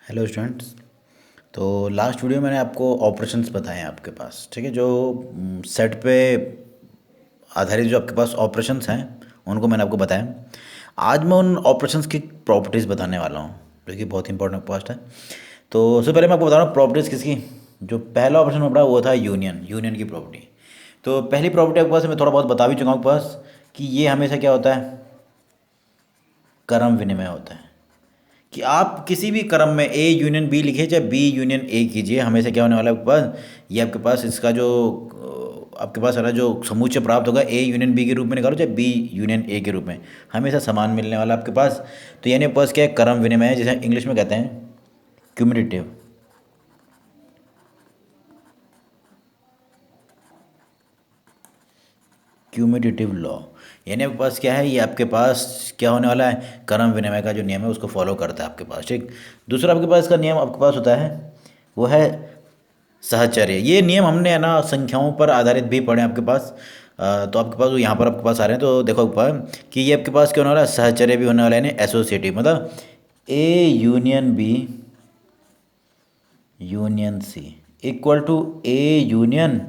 Hello students. तो last video मैंने आपको ऑपरेशंस बताए हैं आपके पास, ठीक है। जो सेट पे आधारित जो आपके पास ऑपरेशंस हैं उनको मैंने आपको बताया। आज मैं उन ऑपरेशंस की प्रॉपर्टीज़ बताने वाला हूँ जो कि बहुत इंपॉर्टेंट पोस्ट है। तो सबसे पहले मैं आपको बता रहा हूँ प्रॉपर्टीज़ किसकी। जो पहला ऑपरेशन में पढ़ा वो था यूनियन की प्रॉपर्टी। तो पहली प्रॉपर्टी आपके पास मैं थोड़ा बहुत बता भी चुका हूँ आपके पास कि ये हमेशा क्या होता है, क्रम विनिमय होता है। कि आप किसी भी क्रम में ए यूनियन बी लिखिए चाहे बी यूनियन ए कीजिए, हमेशा क्या होने वाला है आपके पास, ये आपके पास इसका जो आपके पास सारा जो समुच्चय प्राप्त होगा ए यूनियन बी के रूप में निकालो चाहे बी यूनियन ए के रूप में, हमेशा समान मिलने वाला आपके पास। तो यानी आपके पास क्या है, क्रम विनिमय है, जिसे इंग्लिश में कहते हैं क्यूमुलेटिव। Cumulative law. यानी आपके पास क्या है, ये आपके पास क्या होने वाला है, क्रम विनिमय का जो नियम है उसको फॉलो करता है आपके पास, ठीक। दूसरा आपके पास इसका नियम आपके पास होता है वो है सहचर्य। ये नियम हमने है ना संख्याओं पर आधारित भी पढ़े आपके पास। तो आपके पास वो यहाँ पर आपके पास आ रहे हैं। तो देखो ऊपर कि ये आपके पास क्या होने वाला है, सहचर्य भी होने वाला है, यानी एसोसिएटिव, मतलब A union B union C equal to A union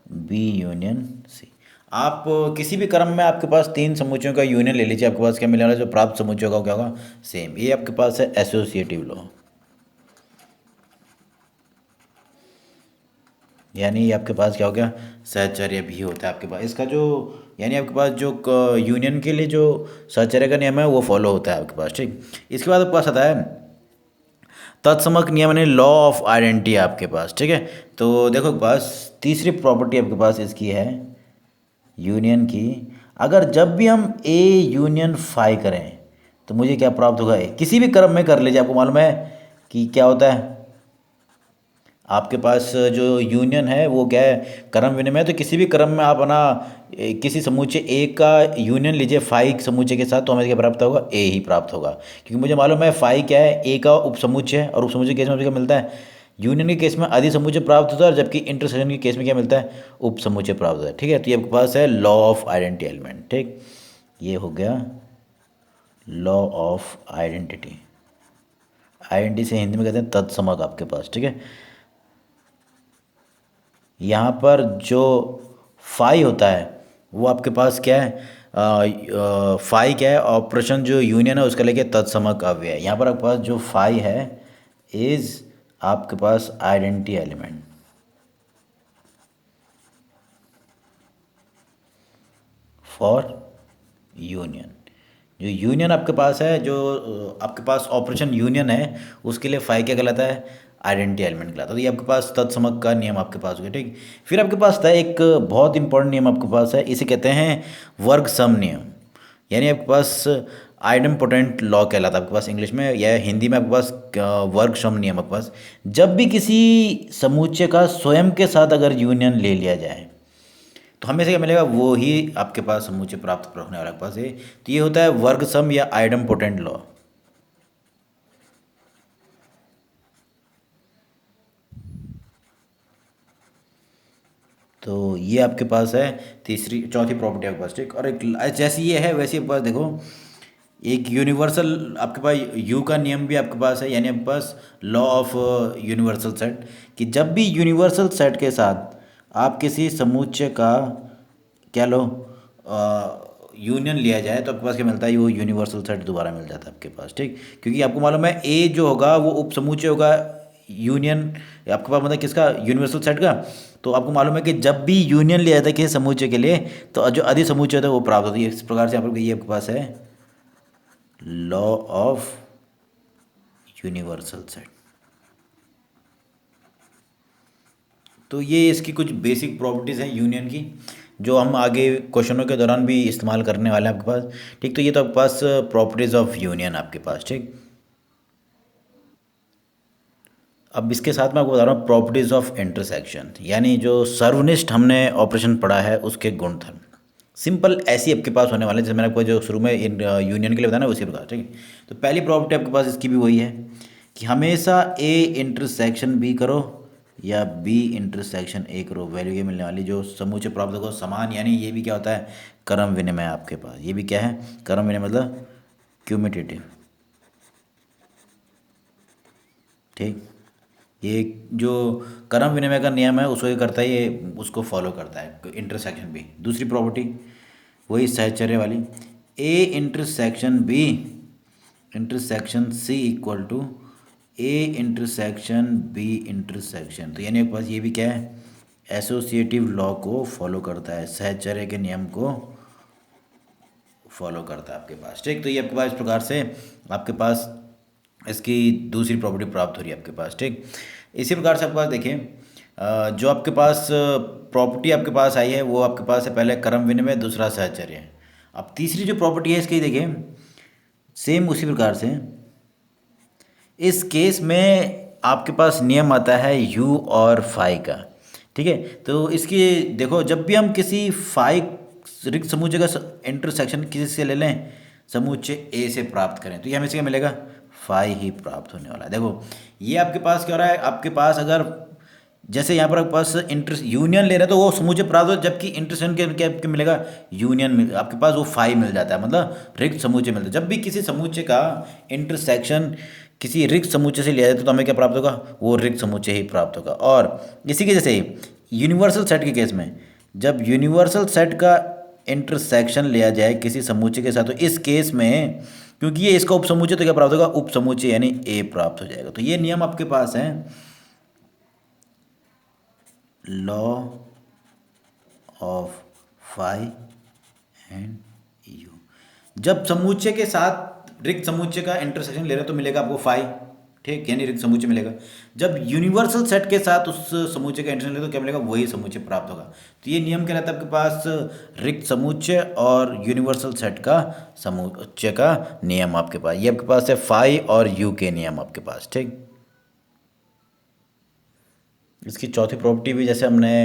B union C. आप किसी भी क्रम में आपके पास तीन समुच्चयों का यूनियन ले लीजिए, आपके पास क्या मिलने वाला है, जो प्राप्त समुच्चयों का वो क्या होगा, सेम। ये आपके पास है एसोसिएटिव लॉ। यानी ये आपके पास क्या हो गया, सहचर्य भी होता है आपके पास इसका जो, यानी आपके पास जो यूनियन के लिए जो सहचर्य का नियम है वो फॉलो होता है आपके पास, ठीक। इसके बाद आपके पास आता है तत्समक नियम, यानी लॉ ऑफ आइडेंटिटी आपके पास, ठीक है। तो देखो आपके पास तीसरी प्रॉपर्टी आपके पास इसकी है यूनियन की। अगर जब भी हम ए यूनियन फाई करें तो मुझे क्या प्राप्त होगा, ए किसी भी क्रम में कर लीजिए, आपको मालूम है कि क्या होता है आपके पास जो यूनियन है वो क्या है, क्रम विनिमय। तो किसी भी क्रम में आप ना किसी समुच्चय ए का यूनियन लीजिए फाई समुच्चय के साथ, तो हमें क्या प्राप्त होगा, ए ही प्राप्त होगा। क्योंकि मुझे मालूम है फाई क्या है, ए का उपसमुच्चय है, और उपसमुच्चय के केस में मुझे क्या मिलता है, यूनियन के केस में अधिसमुच्चय प्राप्त होता है, और जबकि इंटरसेक्शन के केस में क्या मिलता है, उपसमुच्चय प्राप्त होता है, ठीक है। तो ये आपके पास है लॉ ऑफ आइडेंटिटी एलिमेंट, ठीक। ये हो गया लॉ ऑफ आइडेंटिटी। आइडेंटिटी से हिंदी में कहते हैं तत्समक आपके पास, ठीक है। यहाँ पर जो फाई होता है वो आपके पास क्या है, फाई क्या है, ऑपरेशन जो यूनियन है उसका लेके तत्समक अव्यय है। यहाँ पर आपके पास जो फाई है इज आपके पास आइडेंटिटी एलिमेंट फॉर यूनियन। जो यूनियन आपके पास है, जो आपके पास ऑपरेशन यूनियन है, उसके लिए फाई क्या कहलाता है, आइडेंटिटी एलिमेंट कहलाता है। तो ये आपके पास तत्समक का नियम आपके पास हो गया, ठीक। फिर आपके पास था एक बहुत इंपॉर्टेंट नियम आपके पास है, इसे कहते हैं वर्ग सम नियम। यानी आपके पास आइडम पोटेंट लॉ कहलाता है आपके पास इंग्लिश में, या हिंदी में आपके पास वर्ग सम नियम आपके पास। जब भी किसी समुच्चय का स्वयं के साथ अगर यूनियन ले लिया जाए तो हमें से क्या मिलेगा, वो ही आपके पास समुच्चय प्राप्त होने वाला आपके पास है। तो ये होता है वर्ग सम या आइडम पोटेंट लॉ। तो ये आपके पास है तीसरी चौथी प्रॉपर्टी आपके पास, ठीक। और एक जैसी ये है वैसे आपके पास देखो एक यूनिवर्सल आपके पास यू का नियम भी आपके पास है, यानी आपके पास लॉ ऑफ यूनिवर्सल सेट, कि जब भी यूनिवर्सल सेट के साथ आप किसी समुच्चय का क्या लो यूनियन लिया जाए तो आपके पास क्या मिलता है, वो यूनिवर्सल सेट दोबारा मिल जाता है आपके पास, ठीक। क्योंकि आपको मालूम है ए जो होगा वो उप समुच्चय होगा यूनियन आपके पास, मतलब किसका, यूनिवर्सल सेट का। तो आपको मालूम है कि जब भी यूनियन लिया जाता है किसी समुच्चय के लिए तो जो अधि समुच्चय होता है वो प्राप्त होती है। इस प्रकार से यहाँ पर ये आपके पास है लॉ ऑफ यूनिवर्सल सेट। तो ये इसकी कुछ बेसिक प्रॉपर्टीज़ हैं यूनियन की, जो हम आगे क्वेश्चनों के दौरान भी इस्तेमाल करने वाले हैं आपके पास, ठीक। तो ये तो आपके पास प्रॉपर्टीज़ ऑफ यूनियन आपके पास, ठीक। अब इसके साथ मैं आपको बता रहा हूँ प्रॉपर्टीज़ ऑफ इंटरसेक्शन, यानी जो सर्वनिष्ठ हमने ऑपरेशन पढ़ा है उसके गुणधर्म। सिंपल ऐसी आपके पास होने वाले, जैसे मैंने आपको जो शुरू में यूनियन के लिए बताया ना उसी प्रकार, ठीक है। तो पहली प्रॉपर्टी आपके पास इसकी भी वही है कि हमेशा ए इंटरसेक्शन बी करो या बी इंटरसेक्शन ए करो, वैल्यू ये मिलने वाली जो समूचे प्राप्त होगा समान। यानी ये भी क्या होता है, क्रम विनिमय आपके पास, ये भी क्या है, क्रम विनिमय, मतलब क्यूमिटेटिव। ठीक। ये जो क्रम विनिमय का नियम है उसको ये करता है, ये उसको फॉलो करता है इंटरसेक्शन भी। दूसरी प्रॉपर्टी वही सहचर्य वाली, A intersection B intersection C equal to A intersection B intersection. तो यानी आपके पास ये भी क्या है, एसोसिएटिव लॉ को फॉलो करता है, सहचर्य के नियम को फॉलो करता है आपके पास। ठीक, तो ये आपके पास इस प्रकार से आपके पास इसकी दूसरी प्रॉपर्टी प्राप्त हो रही है आपके पास। ठीक, इसी प्रकार से आपके पास देखिए जो आपके पास प्रॉपर्टी आपके पास आई है वो आपके पास है पहले क्रम विनिमय, दूसरा सहचर्य। अब तीसरी जो प्रॉपर्टी है इसकी देखिए सेम उसी प्रकार से इस केस में आपके पास नियम आता है यू और फाई का। ठीक है, तो इसकी देखो जब भी हम किसी फाई रिक्त समुच्चय का इंटरसेक्शन किसी से ले लें समुच्चय ए से प्राप्त करें तो ये हमें इसका मिलेगा फाई ही प्राप्त होने वाला है। देखो ये आपके पास क्या हो रहा है, आपके पास अगर जैसे यहाँ पर आपके पास यूनियन ले रहे हैं तो वो समुच्चय प्राप्त हो, जबकि इंटरसेक्शन के क्या मिलेगा, यूनियन आपके पास वो फाई मिल जाता है, मतलब रिक्त समुच्चय मिलता है। जब भी किसी समुच्चय का इंटरसेक्शन किसी रिक्त समुच्चय से लिया जाए तो हमें क्या प्राप्त होगा, वो रिक्त समुच्चय ही प्राप्त होगा। और इसी के जैसे यूनिवर्सल सेट के केस में जब यूनिवर्सल सेट का इंटरसेक्शन लिया जाए किसी समुच्चय के साथ तो इस केस में क्योंकि ये इसका उपसमुच्चय तो क्या प्राप्त होगा, उपसमुच्चय यानी ए प्राप्त हो जाएगा। तो ये नियम आपके पास है law of phi and U. जब समुच्चय के साथ रिक्त समुच्चय का इंटरसेक्शन ले रहे तो मिलेगा आपको फाई, ठीक, यानी रिक्त समुच्चय मिलेगा। जब यूनिवर्सल सेट के साथ उस समुच्चय का इंटरसेक्शन ले तो क्या मिलेगा, वही समुच्चय प्राप्त होगा। तो ये नियम क्या रहता है आपके पास, रिक्त समुच्चय और यूनिवर्सल सेट का समुच्चय का नियम आपके पास, ये आपके पास है फाई और यू के नियम आपके पास। ठीक, इसकी चौथी प्रॉपर्टी भी जैसे हमने,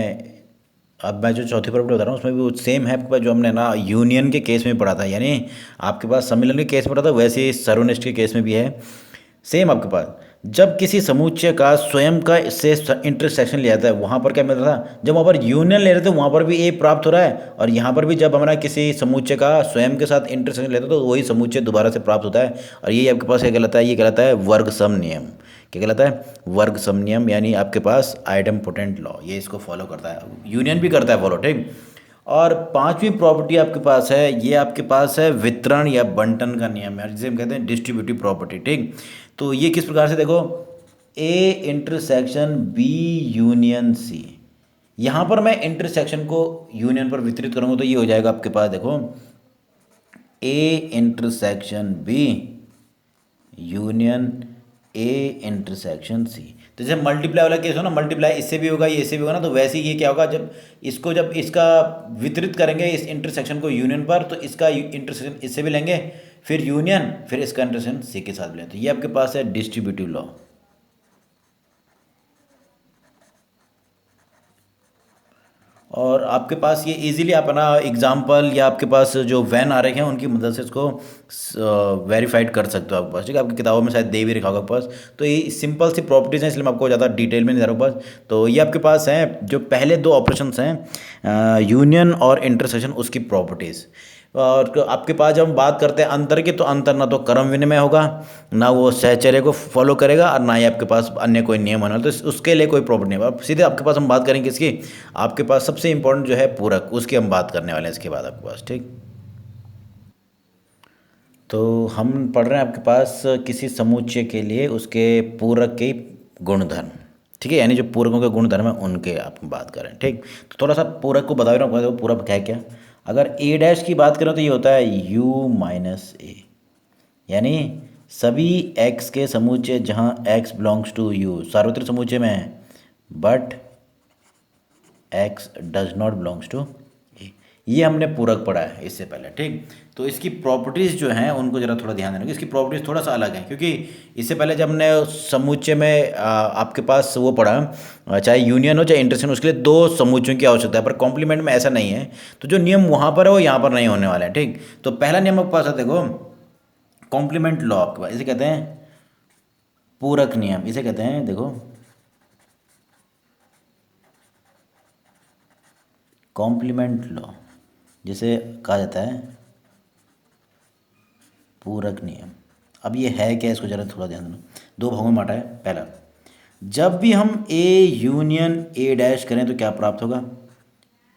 अब मैं जो चौथी प्रॉपर्टी बता रहा हूँ उसमें भी वो सेम है आपके पास जो हमने ना यूनियन के केस में पढ़ा था, यानी आपके पास सम्मिलन के केस में पढ़ा था वैसे ही सर्वनिष्ठ के केस में भी है सेम आपके पास। जब किसी समुच्चय का स्वयं का इससे इंटरसेक्शन लिया जाता है वहाँ पर क्या मिल रहा था, जब वहाँ पर यूनियन ले रहे थे वहाँ पर भी ए प्राप्त हो रहा है, और यहाँ पर भी जब हमारा किसी समुच्चय का स्वयं के साथ इंटरसेक्शन लेते हैं तो वही समुच्चय दोबारा से प्राप्त होता है। और ये आपके पास क्या कहलाता है, ये कहलाता है वर्ग सम नियम। क्या कहलाता है, वर्ग सम नियम, यानी आपके पास आइडेम्पोटेंट लॉ, ये इसको फॉलो करता है, यूनियन भी करता है फॉलो। ठीक, और पांचवी प्रॉपर्टी आपके पास है, ये आपके पास है वितरण या बंटन का नियम है, जिसे हम कहते हैं डिस्ट्रीब्यूटिव प्रॉपर्टी। ठीक, तो ये किस प्रकार से देखो, A intersection B union C, यहाँ पर मैं इंटरसेक्शन को यूनियन पर वितरित करूँगा तो ये हो जाएगा आपके पास देखो A intersection B union A intersection C. तो जैसे मल्टीप्लाई वाला केस हो ना, मल्टीप्लाई इससे भी होगा ये इससे भी होगा ना, तो वैसे ही ये क्या होगा, जब इसका वितरित करेंगे इस इंटरसेक्शन को यूनियन पर तो इसका इंटरसेक्शन इससे भी लेंगे, फिर यूनियन, फिर इसका इंटरसेक्शन सी के साथ भी लेंगे। तो ये आपके पास है डिस्ट्रीब्यूटिव लॉ। और आपके पास ये इजीली आप ना एग्जाम्पल या आपके पास जो वैन आ रहे हैं उनकी मदद से इसको वेरीफाइड कर सकते हो आपके पास। ठीक है, आपकी किताबों में शायद दे भी रखा होगा आपके पास। तो ये सिंपल सी प्रॉपर्टीज़ हैं, इसलिए मैं आपको ज़्यादा डिटेल में नहीं जा रहा हूँ पास। तो ये आपके पास हैं जो पहले दो ऑपरेशंस हैं यूनियन और इंटरसेक्शन, उसकी प्रॉपर्टीज़। और आपके पास जब हम बात करते हैं अंतर की, तो अंतर ना तो क्रम विनिमय होगा, ना वो सहचर्य को फॉलो करेगा, और ना ही आपके पास अन्य कोई नियम होने वाला, तो उसके लिए कोई प्रॉब्लम नहीं है। अब सीधे आपके पास हम बात करेंगे इसकी, आपके पास सबसे इंपॉर्टेंट जो है पूरक, उसकी हम बात करने वाले हैं इसके बाद आपके पास। ठीक, तो हम पढ़ रहे हैं आपके पास किसी समुच्चय के लिए उसके पूरक के गुणधर्म। ठीक है, यानी जो पूरकों के गुणधर्म है उनके आप बात करें। ठीक, तो थोड़ा सा पूरक को बता रहा हूँ, वो पूरक है क्या। अगर ए डैश की बात करें तो ये होता है यू माइनस ए, यानी सभी एक्स के समुच्चय जहाँ एक्स बिलोंग्स टू यू सार्वत्रिक समुच्चय में है, but X does not belongs to A. ये हमने पूरक पढ़ा है इससे पहले। ठीक, तो इसकी प्रॉपर्टीज़ जो हैं उनको ज़रा थोड़ा ध्यान देना, इसकी प्रॉपर्टीज़ थोड़ा सा अलग है, क्योंकि इससे पहले जब हमने समुच्चय में आपके पास वो पढ़ा चाहे यूनियन हो चाहे इंटरसेक्शन, उसके लिए दो समुच्चयों की आवश्यकता है, पर कॉम्प्लीमेंट में ऐसा नहीं है। तो जो नियम वहाँ पर है वो यहाँ पर नहीं होने वाला है। ठीक, तो पहला नियम आपके पास है देखो कॉम्प्लीमेंट लॉ आपके पास, इसे कहते हैं पूरक नियम, इसे कहते हैं देखो कॉम्प्लीमेंट लॉ, जिसे कहा जाता है पूरक नियम। अब ये है क्या, इसको जरा थोड़ा ध्यान देना। दो भागों में बांटा है। पहला जब भी हम ए यूनियन ए डैश करें तो क्या प्राप्त होगा,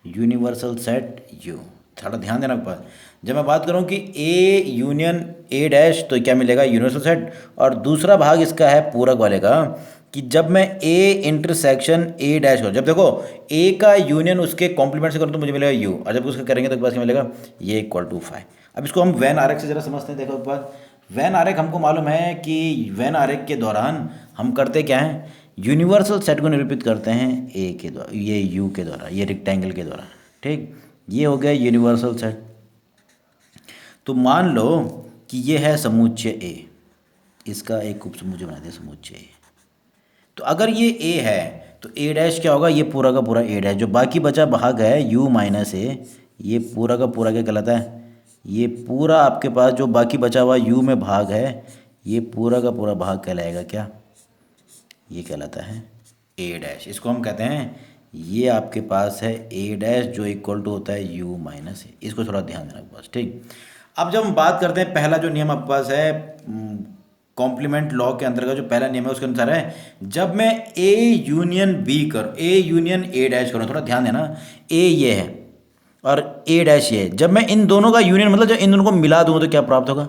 यूनिवर्सल सेट यू। थोड़ा ध्यान देना पास, जब मैं बात करूं कि ए यूनियन ए डैश तो क्या मिलेगा, यूनिवर्सल सेट। और दूसरा भाग इसका है पूरक वाले का, कि जब मैं ए इंटरसेक्शन ए डैश करूँ, जब देखो ए का यूनियन उसके कॉम्प्लीमेंट से करूँ तो मुझे मिलेगा यू, और जब उसका करेंगे तो एक बार क्या मिलेगा, ये इक्वल टू 5। अब इसको हम वैन आरेख से जरा समझते हैं। देखो एक बार, वैन आरेख हमको मालूम है कि वैन आरेख के दौरान हम करते क्या हैं, यूनिवर्सल सेट को निरूपित करते हैं ए के द्वारा, ये यू के द्वारा, ये रेक्टेंगल के द्वारा। ठीक, ये हो गया यूनिवर्सल सेट। तो मान लो कि ये है समुच्चय ए, इसका एक उपसमुच्चय बना दिया समुच्चय ए। तो अगर ये ए है तो ए डैश क्या होगा, ये पूरा का पूरा ए डैश, जो बाकी बचा भाग है यू माइनस ए, ये पूरा का पूरा क्या कहलाता है, ये पूरा आपके पास जो बाकी बचा हुआ यू में भाग है, ये पूरा का पूरा भाग कहलाएगा क्या, ये कहलाता है ए डैश। इसको हम कहते हैं, ये आपके पास है ए डैश जो इक्वल टू होता है यू माइनस ए। इसको थोड़ा ध्यान देना आपके पास। ठीक, अब जब हम बात करते हैं, पहला जो नियम आपके पास है कॉम्प्लीमेंट लॉ के अंतर्गत, जो पहला नियम है उसके अनुसार है, जब मैं ए यूनियन बी करूँ, ए यूनियन ए डैश करूँ, थोड़ा ध्यान देना, ए ये है और ए डैश ये है, जब मैं इन दोनों का यूनियन मतलब जब इन दोनों को मिला दूंगा तो क्या प्राप्त होगा,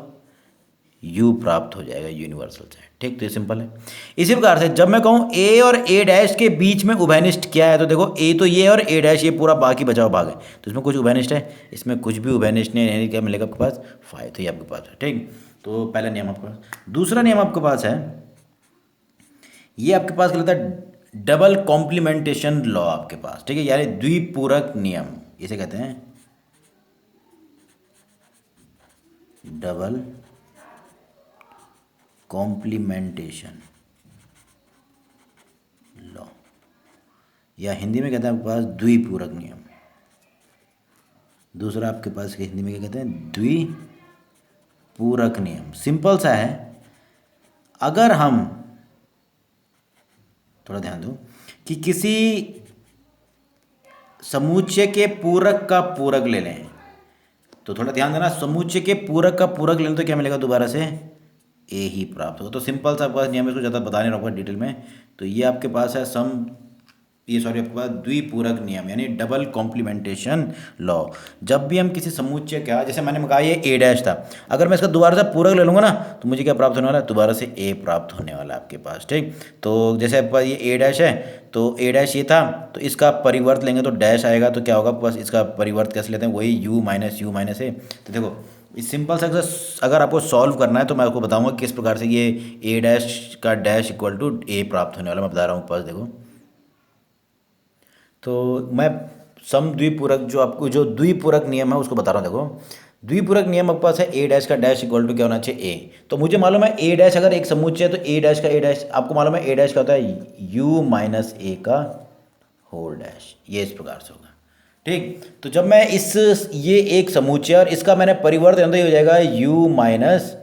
यू प्राप्त हो जाएगा, यूनिवर्सल सेट। ठीक, तो ये सिंपल है। इसी प्रकार से जब मैं कहूँ ए और ए डैश के बीच में उभयनिष्ठ क्या है, तो देखो ए तो ये है और ए डैश ये पूरा बाकी बचा हुआ भाग है, तो इसमें कुछ उभयनिष्ठ है, इसमें कुछ भी उभयनिष्ठ नहीं है, यानी क्या मिलेगा आपके पास 5, तो ये आपके पास है। ठीक, तो पहला नियम आपके पास। दूसरा नियम आपके पास है, ये आपके पास कहलाता है डबल कॉम्प्लीमेंटेशन लॉ आपके पास। ठीक है, यानी द्विपूरक नियम, इसे कहते हैं डबल कॉम्प्लीमेंटेशन लॉ, या हिंदी में कहते हैं आपके पास द्विपूरक नियम। दूसरा आपके पास हिंदी में क्या कहते हैं, द्विपूरक नियम। सिंपल सा है, अगर हम थोड़ा ध्यान दो कि किसी समुच्चय के पूरक का पूरक ले लें, तो थोड़ा ध्यान देना, समुच्चय के पूरक का पूरक ले लें तो क्या मिलेगा, दोबारा से ए ही प्राप्त होगा। तो सिंपल सा आपके पास नियम है, इसको ज़्यादा बता नहीं रहा डिटेल में। तो ये आपके पास है आपके पास द्विपूरक नियम, यानी डबल कॉम्प्लीमेंटेशन लॉ। जब भी हम किसी समुच्चय का, जैसे मैंने कहा ये ए डैश था, अगर मैं इसका दोबारा से पूरक ले लूँगा ना तो मुझे क्या प्राप्त होने वाला है, दोबारा से ए प्राप्त होने वाला है आपके पास। ठीक, तो जैसे आपके पास ये ए डैश है, तो ए डैश ये था, तो इसका परिवर्त लेंगे तो डैश आएगा, तो क्या होगा आपके पास, इसका परिवर्त कैसे लेते हैं, वही यू माइनस ए। तो देखो इस सिंपल सा अगर आपको सॉल्व करना है तो मैं आपको बताऊंगा किस प्रकार से ये ए डैश का डैश इक्वल टू ए प्राप्त होने वाला, मैं बता रहा हूँ पास। देखो, तो मैं सम द्विपूरक जो आपको जो द्विपूरक नियम है उसको बता रहा हूँ। देखो, द्विपूरक नियम आपके पास है ए डैश का डैश इक्वल टू क्या होना चाहिए, ए। तो मुझे मालूम है ए डैश अगर एक समुच्चय है तो ए डैश का ए डैश, आपको मालूम है ए डैश का होता है यू माइनस ए का होल डैश, ये इस प्रकार से होगा। ठीक, तो जब मैं ये एक समुच्चय और इसका मैंने परिवर्त हो जाएगा यू माइनस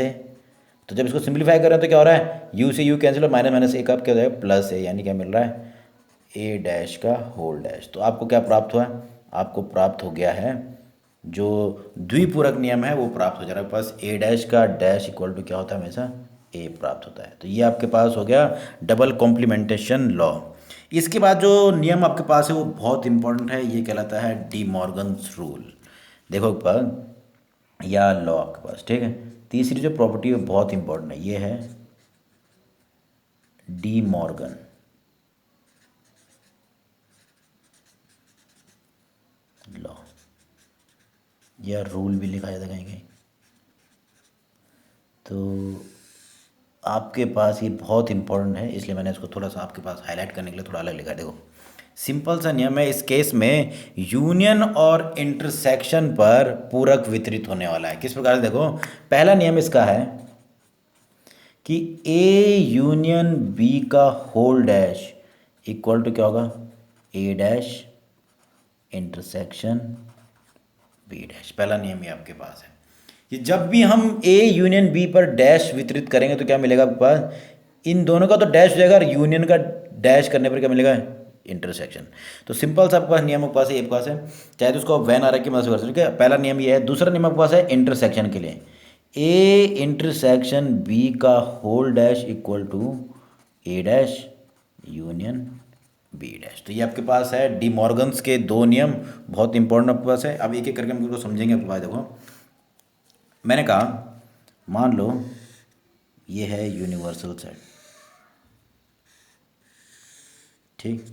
ए। तो जब इसको सिंप्लीफाई करें तो क्या हो रहा है, यू से यू कैंसिल और माइनस माइनस ए का क्या हो जाएगा, प्लस ए, यानी क्या मिल रहा है, ए डैश का होल डैश। तो आपको क्या प्राप्त हुआ है, आपको प्राप्त हो गया है जो द्विपूरक नियम है वो प्राप्त हो जा रहा है। आपके पास ए डैश का डैश इक्वल टू क्या होता है, हमेशा ए प्राप्त होता है। तो ये आपके पास हो गया डबल कॉम्प्लीमेंटेशन लॉ। इसके बाद जो नियम आपके पास है वो बहुत इंपॉर्टेंट है, ये कहलाता है डी मॉर्गन्स रूल। देखो पर या लॉ आपके पास। ठीक है, तीसरी जो प्रॉपर्टी है बहुत इंपॉर्टेंट है, ये है डी मॉर्गन लॉ, या रूल भी लिखा जाता कहीं कहीं। तो आपके पास ये बहुत इंपॉर्टेंट है, इसलिए मैंने इसको थोड़ा सा आपके पास हाईलाइट करने के लिए थोड़ा अलग लिखा है। देखो, सिंपल सा नियम है, इस केस में यूनियन और इंटरसेक्शन पर पूरक वितरित होने वाला है। किस प्रकार से, देखो पहला नियम इसका है कि ए यूनियन बी का होल डैश इक्वल टू क्या होगा, ए डैश इंटरसेक्शन बी डैश। पहला नियम ये आपके पास है कि जब भी हम ए यूनियन बी पर डैश वितरित करेंगे तो क्या मिलेगा आपके पास, इन दोनों का तो डैश हो जाएगा और यूनियन का डैश करने पर क्या मिलेगा, इंटरसेक्शन। तो सिंपल सा आपके पास नियम आपके पास है, आपके पास है, चाहे तो उसको आप वैन आरेख की मदद से कर सकते हैं। पहला नियम ये है। दूसरा नियम आपके पास है इंटरसेक्शन के लिए, ए इंटरसेक्शन बी का whole dash equal to A dash union B dash. तो ये आपके पास है डी मॉर्गन्स के दो नियम, बहुत इंपॉर्टेंट आपके पास है। अब एक एक करके हम इनको समझेंगे आपके पास। देखो मैंने कहा मान लो ये है यूनिवर्सल सेट, ठीक।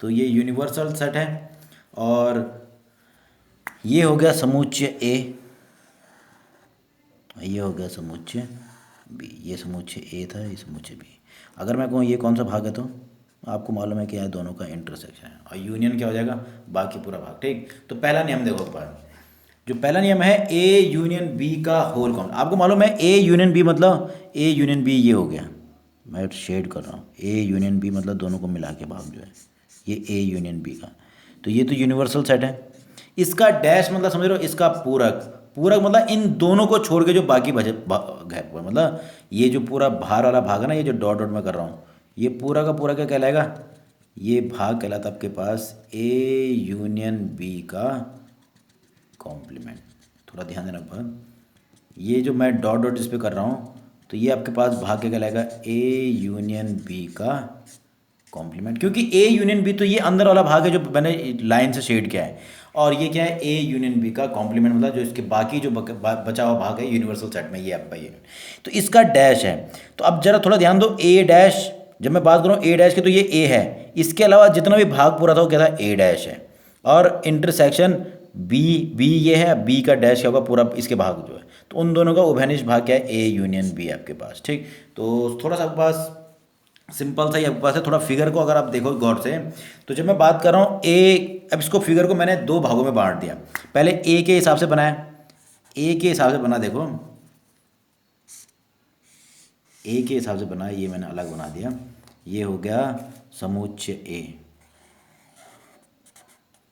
तो ये यूनिवर्सल सेट है और ये हो गया समुच्चय ए, ये हो गया समुच्चय बी। ये समुच्चय ए था, ये समुच्चय बी। अगर मैं कहूँ ये कौन सा भाग है, तो आपको मालूम है कि यह दोनों का इंटरसेक्शन है और यूनियन क्या हो जाएगा, बाकी पूरा भाग, ठीक। तो पहला नियम देखो बार, जो पहला नियम है ए यूनियन बी का होल कॉम्प्लेक्स। आपको मालूम है ए यूनियन बी मतलब ए यूनियन बी, ये हो गया, मैं शेड कर रहा हूँ, ए यूनियन बी मतलब दोनों को मिला के भाग जो है ये ए यूनियन बी का। तो ये तो यूनिवर्सल सेट है। इसका डैश मतलब समझ रहे हो, इसका पूरक, पूरक मतलब इन दोनों को छोड़ के जो बाकी बचे गैप हुआ, मतलब ये जो पूरा बाहर वाला भाग है ना, ये जो डॉट डॉट में कर रहा हूँ, ये पूरा का पूरा क्या कहलाएगा, ये भाग कहलाता आपके पास ए यूनियन बी का कॉम्प्लीमेंट। थोड़ा ध्यान देना भाग, ये जो मैं डॉट डॉट इस पर कर रहा हूँ, तो ये आपके पास भाग क्या कहलाएगा, ए यूनियन बी का कॉम्प्लीमेंट। क्योंकि ए यूनियन बी तो ये अंदर वाला भाग है जो मैंने लाइन से शेड किया है, और ये क्या है, ए यूनियन बी का कॉम्प्लीमेंट मतलब जो इसके बाकी जो बचा हुआ भाग है यूनिवर्सल सेट में, ये आपका यूनियन। तो इसका डैश है। तो अब जरा थोड़ा ध्यान दो, ए डैश, जब मैं बात करूँ ए डैश की तो ये ए है, इसके अलावा जितना भी भाग पूरा था वो क्या था, ए डैश है। और इंटरसेक्शन बी, बी ये है, बी का डैश क्या होगा पूरा इसके भाग जो है, तो उन दोनों का उभयनिष्ठ भाग क्या है, ए यूनियन बी आपके पास, ठीक। तो थोड़ा सा आपके पास सिंपल सा ही आपके पास है। थोड़ा फिगर को अगर आप देखो गौर से, तो जब मैं बात कर रहा हूँ ए, अब इसको फिगर को मैंने दो भागों में बांट दिया। पहले ए के हिसाब से बनाया, ए के हिसाब से बना, देखो ए के हिसाब से बना, ये मैंने अलग बना दिया, ये हो गया समुच्चय ए।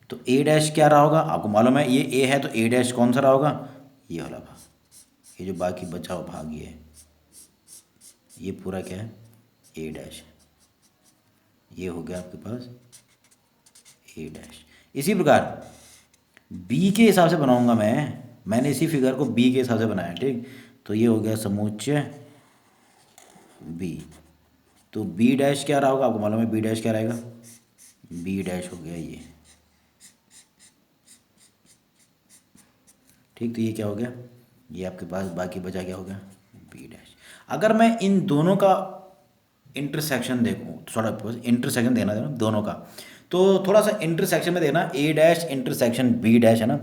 तो ए डैश क्या रहा होगा, आपको मालूम है ये ए है, तो ए डैश कौन सा रहा होगा, ये वाला भाग, ये जो बाकी बचा हुआ भाग ये पूरा क्या है, ए डैश है। ये हो गया आपके पास ए डैश। इसी प्रकार बी के हिसाब से बनाऊंगा मैंने इसी फिगर को बी के हिसाब से बनाया, ठीक। तो ये हो गया समुच्चय बी। तो बी डैश क्या रहा होगा, आपको मालूम है बी डैश क्या रहेगा, बी डैश हो गया ये, ठीक। तो ये क्या हो गया, ये आपके पास बाकी बचा क्या हो गया, बी डैश। अगर मैं इन दोनों का इंटरसेक्शन देखूँ, थोड़ा इंटरसेक्शन देना दोनों का, तो थोड़ा सा इंटरसेक्शन में देखना, ए डैश इंटरसेक्शन बी डैश है ना,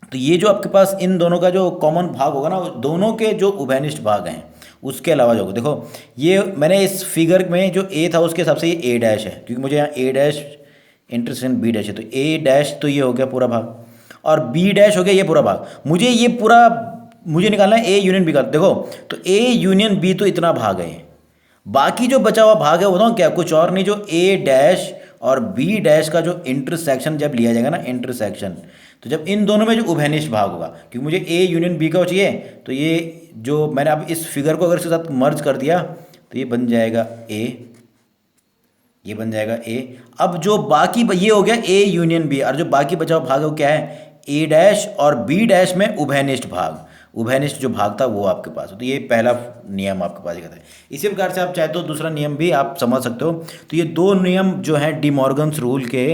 तो ये जो आपके पास इन दोनों का जो कॉमन भाग होगा ना, दोनों के जो उभयनिष्ठ भाग हैं उसके अलावा जो, देखो ये मैंने इस फिगर में जो ए था उसके हिसाब से ये ए डैश है, क्योंकि मुझे यहाँ ए डैश इंटरसेक्शन बी डैश है, तो ए डैश तो ये हो गया पूरा भाग, और बी डैश हो गया ये पूरा भाग। मुझे ये पूरा मुझे निकालना है ए यूनियन बी का। देखो तो ए यूनियन बी तो इतना भाग है, बाकी जो बचा हुआ भाग है वो बताऊँ क्या, कुछ और नहीं, जो ए डैश और बी डैश का जो इंटरसेक्शन जब लिया जाएगा ना, इंटरसेक्शन, तो जब इन दोनों में जो उभयनिष्ठ भाग होगा, क्योंकि मुझे ए यूनियन बी का चाहिए, तो ये जो मैंने अब इस फिगर को अगर इसके साथ मर्ज कर दिया तो ये बन जाएगा ए, ये बन जाएगा ए। अब जो बाकी ये हो गया ए यूनियन बी, और जो बाकी बचा हुआ भाग है वो क्या है, ए डैश और बी डैश में उभयनिष्ठ भाग, उभयनिष्ठ जो भाग था वो आपके पास है। तो ये पहला नियम आपके पास कहता है। इसी प्रकार से आप चाहे तो दूसरा नियम भी आप समझ सकते हो। तो ये दो नियम जो हैं डी मॉर्गन्स रूल के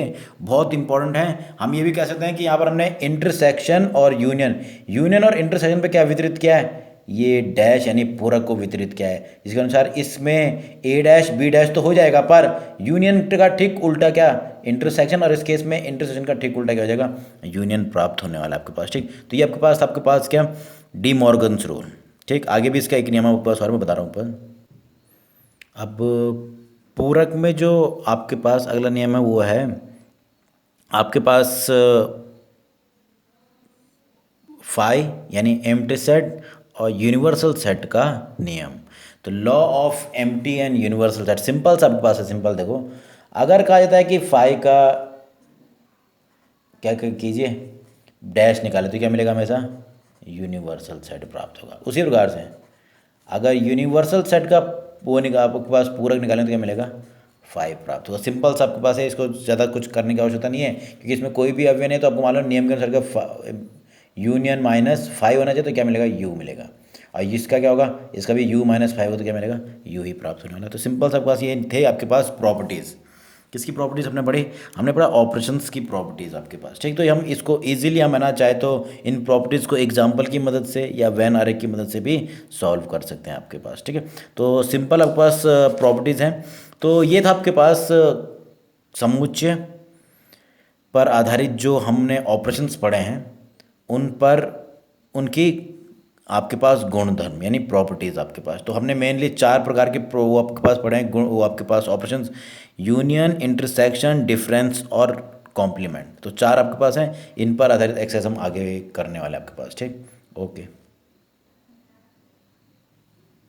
बहुत इंपॉर्टेंट हैं। हम ये भी कह सकते हैं कि यहाँ पर हमने इंटरसेक्शन और यूनियन, यूनियन और इंटरसेक्शन पे क्या वितरित किया है, ये डैश यानी पूरक को वितरित किया है, जिसके अनुसार इसमें ए डैश बी डैश तो हो जाएगा, पर यूनियन का ठीक उल्टा क्या, इंटरसेक्शन, और इस केस में इंटरसेक्शन का ठीक उल्टा क्या हो जाएगा, यूनियन प्राप्त होने वाला आपके पास, ठीक। तो ये आपके पास क्या, डी मॉर्गन्स रूल, ठीक। आगे भी इसका एक नियम आपके पास और मैं बता रहा हूँ पर। अब पूरक में जो आपके पास अगला नियम है वो है आपके पास फाई यानी एम्प्टी सेट और यूनिवर्सल सेट का नियम। तो law of empty and universal set simple सा आपके पास है। सिंपल देखो, अगर कहा जाता है कि फाई का क्या कीजिए डैश निकाले तो क्या मिलेगा, हमेशा यूनिवर्सल सेट प्राप्त होगा। उसी प्रकार से अगर यूनिवर्सल सेट का वो आपके पास पूरक निकालें तो क्या मिलेगा, 5 प्राप्त होगा। सिंपल सा आपके पास है, इसको ज़्यादा कुछ करने की आवश्यकता नहीं है, क्योंकि इसमें कोई भी अवयव नहीं है। तो आपको मालूम नियम के अनुसार का यूनियन -5 होना चाहिए, तो क्या मिलेगा, यू मिलेगा। और इसका क्या होगा, इसका भी u-5 हो तो क्या मिलेगा, u ही प्राप्त होने वाला है। तो सिंपल सा आपके पास ये थे आपके पास प्रॉपर्टीज़। किसकी प्रॉपर्टीज़ हमने पढ़ी, हमने पढ़ा ऑपरेशंस की प्रॉपर्टीज़ आपके पास, ठीक। तो हम इसको इजीली हम है ना चाहे तो इन प्रॉपर्टीज़ को एग्जांपल की मदद से या वेन आरे की मदद से भी सॉल्व कर सकते हैं आपके पास, ठीक है। तो सिंपल आपके पास प्रॉपर्टीज़ हैं। तो ये था आपके पास समुच्चय पर आधारित जो हमने ऑपरेशंस पढ़े हैं उन पर उनकी आपके पास गुणधर्म यानी प्रॉपर्टीज़ आपके पास। तो हमने मेनली 4 प्रकार के वो आपके पास पढ़े हैं गुण, वो आपके पास ऑपरेशंस, यूनियन, इंटरसेक्शन, डिफरेंस और कॉम्प्लीमेंट। तो 4 आपके पास हैं, इन पर आधारित एक्सरसाइज हम आगे करने वाले हैं आपके पास, ठीक। ओके।